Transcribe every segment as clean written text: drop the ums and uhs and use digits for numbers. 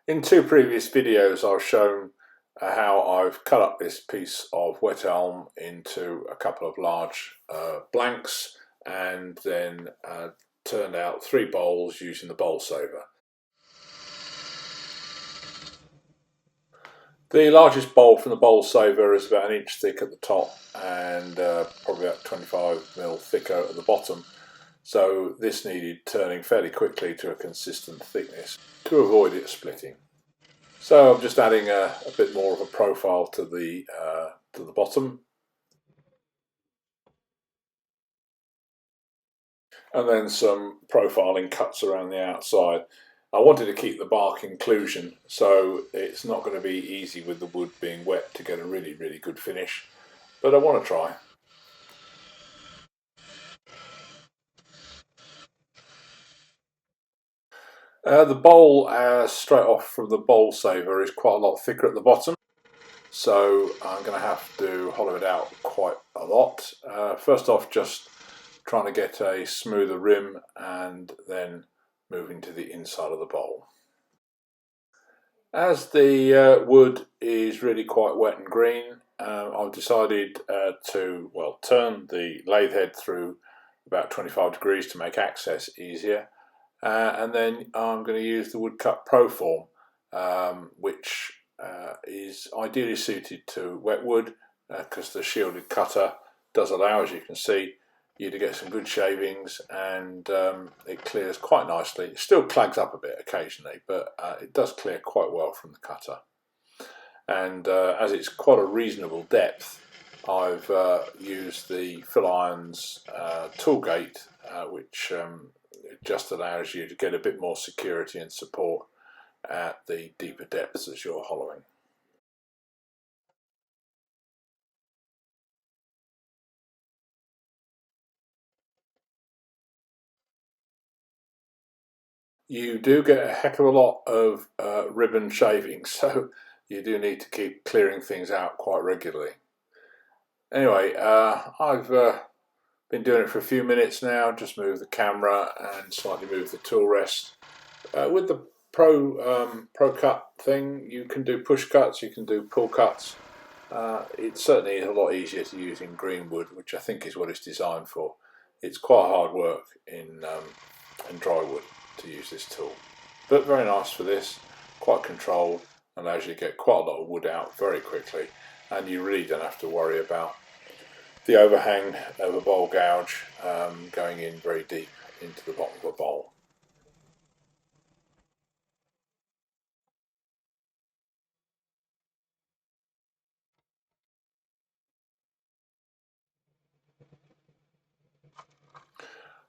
In two previous videos I've shown how I've cut up this piece of wet elm into a couple of large blanks and then turned out 3 bowls using the bowl saver. The largest bowl from the bowl saver is about 1 inch thick at the top and probably about 25mm thicker at the bottom. So this needed turning fairly quickly to a consistent thickness to avoid it splitting. So I'm just adding a bit more of a profile to the bottom, and then some profiling cuts around the outside. I wanted to keep the bark inclusion, so it's not going to be easy with the wood being wet to get a really good finish, but I want to try. The bowl, straight off from the bowl saver, is quite a lot thicker at the bottom, so I'm going to have to hollow it out quite a lot. First off, just trying to get a smoother rim and then moving to the inside of the bowl. As the wood is really quite wet and green, I've decided to turn the lathe head through about 25 degrees to make access easier. And then I'm going to use the Woodcut Pro form, which is ideally suited to wet wood because the shielded cutter does allow, as you can see, you to get some good shavings, and it clears quite nicely. It still clags up a bit occasionally, but it does clear quite well from the cutter. And as it's quite a reasonable depth, I've used the Phil Irons tool gate, which just allows you to get a bit more security and support at the deeper depths as you're hollowing. You do get a heck of a lot of ribbon shavings, so you do need to keep clearing things out quite regularly. Anyway, I've been doing it for a few minutes now. Just move the camera and slightly move the tool rest. With the Pro Cut thing, you can do push cuts, you can do pull cuts. It certainly is a lot easier to use in green wood, which I think is what it's designed for. It's quite hard work in dry wood to use this tool, but very nice for this, quite controlled, allows you to get quite a lot of wood out very quickly, and you really don't have to worry about the overhang of a bowl gouge going in very deep into the bottom of a bowl.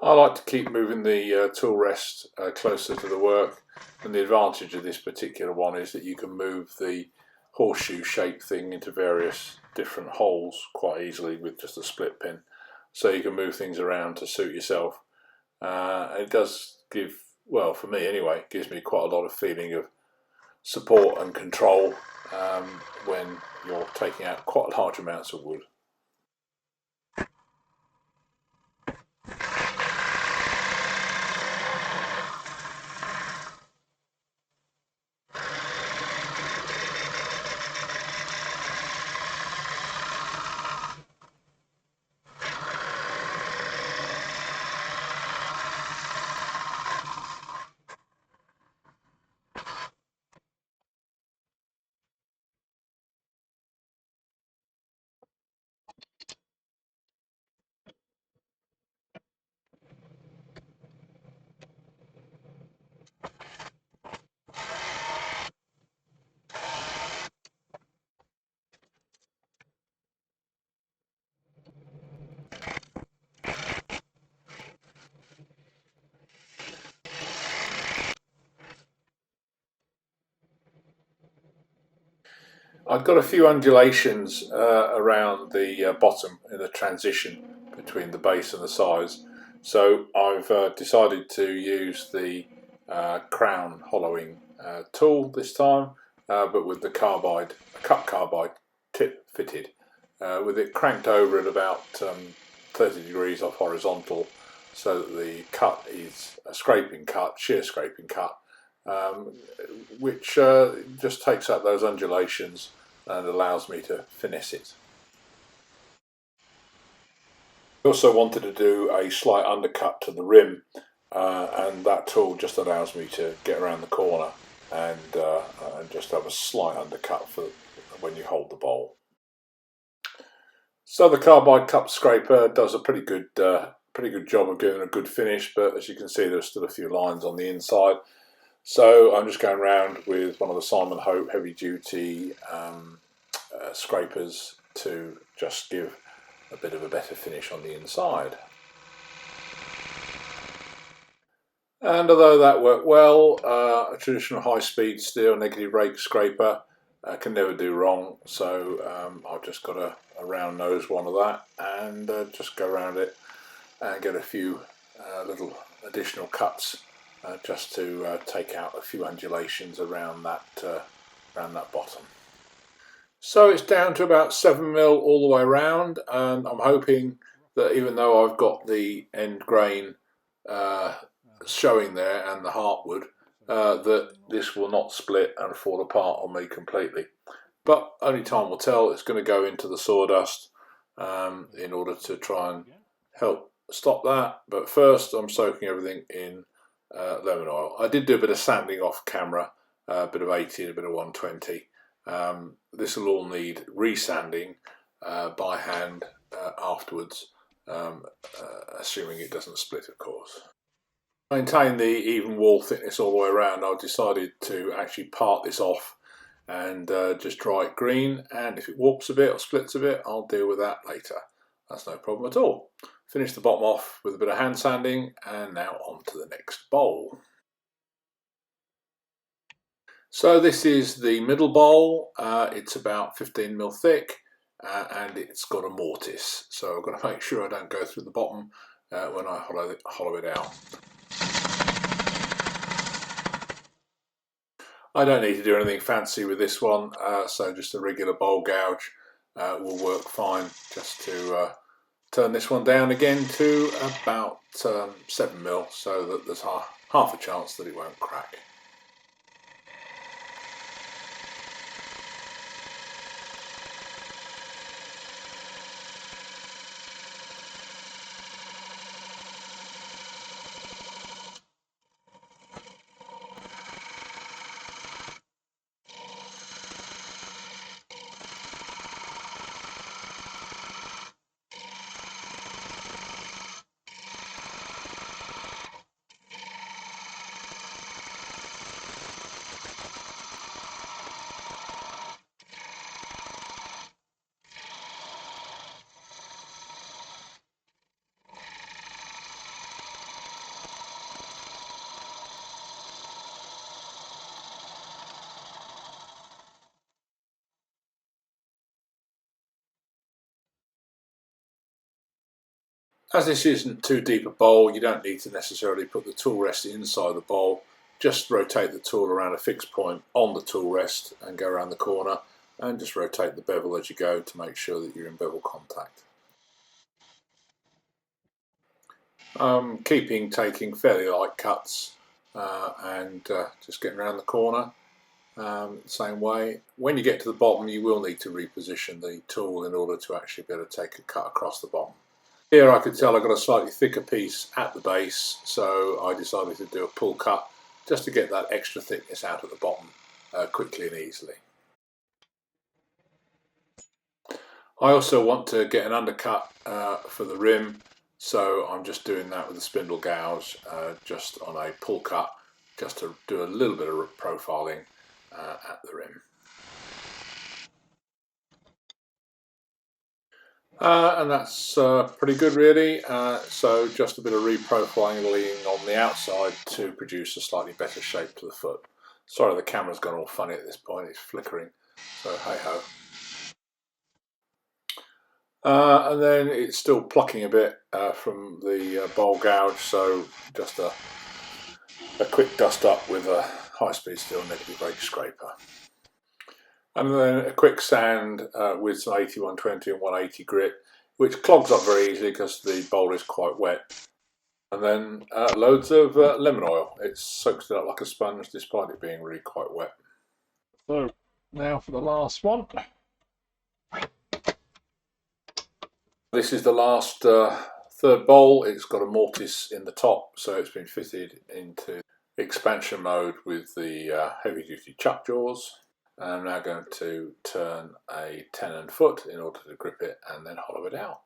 I like to keep moving the tool rest closer to the work, and the advantage of this particular one is that you can move the horseshoe shaped thing into various different holes quite easily with just a split pin, so you can move things around to suit yourself. It does give, well, for me anyway, gives me quite a lot of feeling of support and control when you're taking out quite large amounts of wood. I've got a few undulations around the bottom in the transition between the base and the sides, so I've decided to use the crown hollowing tool this time, but with the cut carbide tip fitted, with it cranked over at about 30 degrees off horizontal, so that the cut is a scraping cut, shear scraping cut, which just takes out those undulations and allows me to finesse it. I also wanted to do a slight undercut to the rim, and that tool just allows me to get around the corner and just have a slight undercut for when you hold the bowl. So the carbide cup scraper does a pretty good job of giving a good finish, but as you can see there's still a few lines on the inside. So I'm just going around with one of the Simon Hope heavy duty scrapers to just give a bit of a better finish on the inside. And although that worked well, a traditional high-speed steel negative rake scraper can never do wrong, so I've just got a round nose one of that and just go around it and get a few little additional cuts just to take out a few undulations around that bottom. So it's down to about 7mm all the way around, and I'm hoping that even though I've got the end grain showing there and the heartwood, that this will not split and fall apart on me completely. But only time will tell. It's going to go into the sawdust in order to try and help stop that. But first I'm soaking everything in lemon oil. I did do a bit of sanding off camera, a bit of 80 and a bit of 120. This will all need resanding by hand afterwards, assuming it doesn't split, of course. To maintain the even wall thickness all the way around, I've decided to actually part this off and just dry it green, and if it warps a bit or splits a bit, I'll deal with that later. That's no problem at all. Finish the bottom off with a bit of hand sanding, and now on to the next bowl. So this is the middle bowl. It's about 15mm thick and it's got a mortise, so I've got to make sure I don't go through the bottom when I hollow it out. I don't need to do anything fancy with this one, so just a regular bowl gouge will work fine, just to turn this one down again to about 7mm, so that there's half a chance that it won't crack. As this isn't too deep a bowl, you don't need to necessarily put the tool rest inside the bowl. Just rotate the tool around a fixed point on the tool rest and go around the corner, and just rotate the bevel as you go to make sure that you're in bevel contact. Taking fairly light cuts and just getting around the corner same way. When you get to the bottom, you will need to reposition the tool in order to actually be able to take a cut across the bottom. Here I could tell I got a slightly thicker piece at the base, so I decided to do a pull cut just to get that extra thickness out at the bottom quickly and easily. I also want to get an undercut for the rim, so I'm just doing that with a spindle gouge, just on a pull cut, just to do a little bit of profiling at the rim. And that's pretty good really, so just a bit of reprofiling on the outside to produce a slightly better shape to the foot. Sorry, the camera's gone all funny at this point, it's flickering, so hey ho. And then it's still plucking a bit from the bowl gouge, so just a quick dust up with a high-speed steel negative rake scraper. And then a quick sand with some 80, 120 and 180 grit, which clogs up very easily because the bowl is quite wet. And then loads of lemon oil. It soaks it up like a sponge despite it being really quite wet. So now for the last one. This is the last third bowl. It's got a mortise in the top, so it's been fitted into expansion mode with the heavy duty chuck jaws. I'm now going to turn a tenon foot in order to grip it and then hollow it out.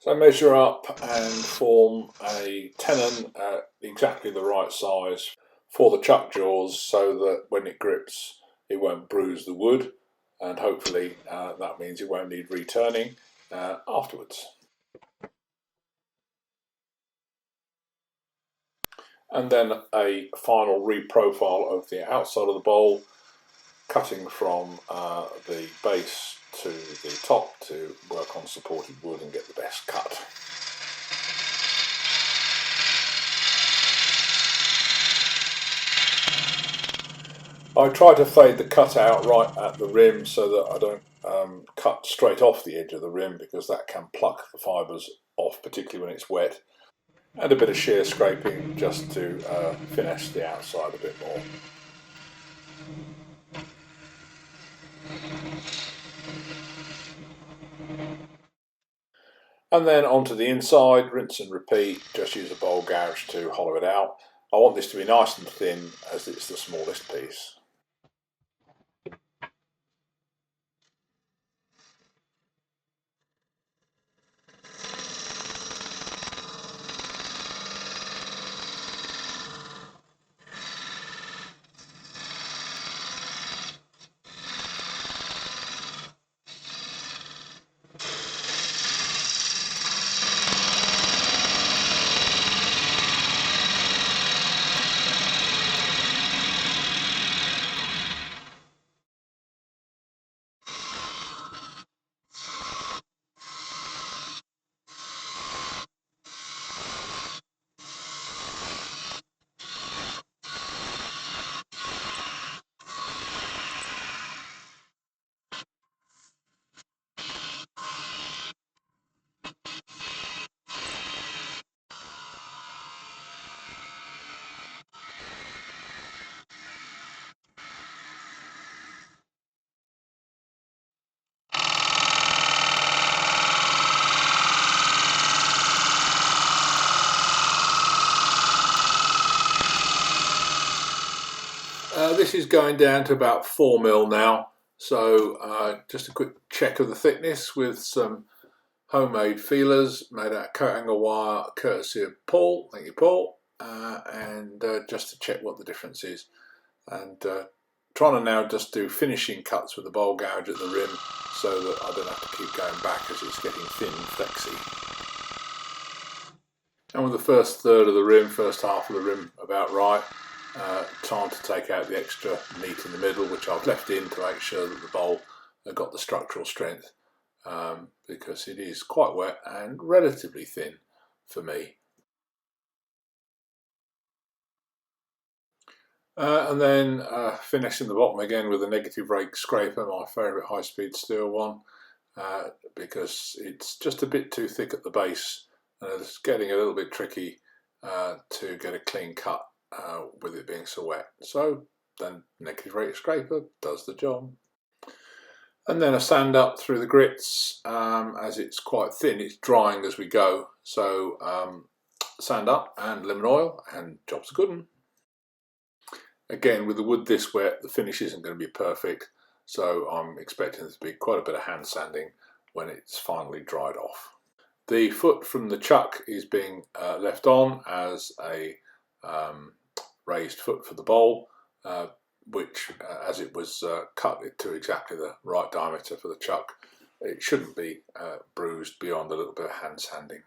So measure up and form a tenon at exactly the right size for the chuck jaws so that when it grips it won't bruise the wood, and hopefully that means it won't need returning afterwards. And then a final reprofile of the outside of the bowl, cutting from the base to the top to work on supported wood and get the best cut. I try to fade the cut out right at the rim so that I don't cut straight off the edge of the rim, because that can pluck the fibres off, particularly when it's wet. And a bit of shear scraping just to finish the outside a bit more. And then onto the inside, rinse and repeat, just use a bowl gouge to hollow it out. I want this to be nice and thin as it's the smallest piece. This is going down to about 4mm now, so just a quick check of the thickness with some homemade feelers made out of coat angle wire, courtesy of Paul. Thank you, Paul. And just to check what the difference is, and trying to now just do finishing cuts with the bowl gouge at the rim so that I don't have to keep going back as it's getting thin and flexy. And with the first third of the rim, first half of the rim about right, time to take out the extra meat in the middle, which I've left in to make sure that the bowl got the structural strength, because it is quite wet and relatively thin for me. And then finishing the bottom again with a negative rake scraper, my favourite high-speed steel one, because it's just a bit too thick at the base and it's getting a little bit tricky to get a clean cut with it being so wet. So then negative rake scraper does the job. And then a sand up through the grits, as it's quite thin, it's drying as we go. So sand up and lemon oil and job's a good one. Again, with the wood this wet, the finish isn't going to be perfect, so I'm expecting there to be quite a bit of hand sanding when it's finally dried off. The foot from the chuck is being left on as a raised foot for the bowl, which as it was cut to exactly the right diameter for the chuck, it shouldn't be bruised beyond a little bit of hand sanding.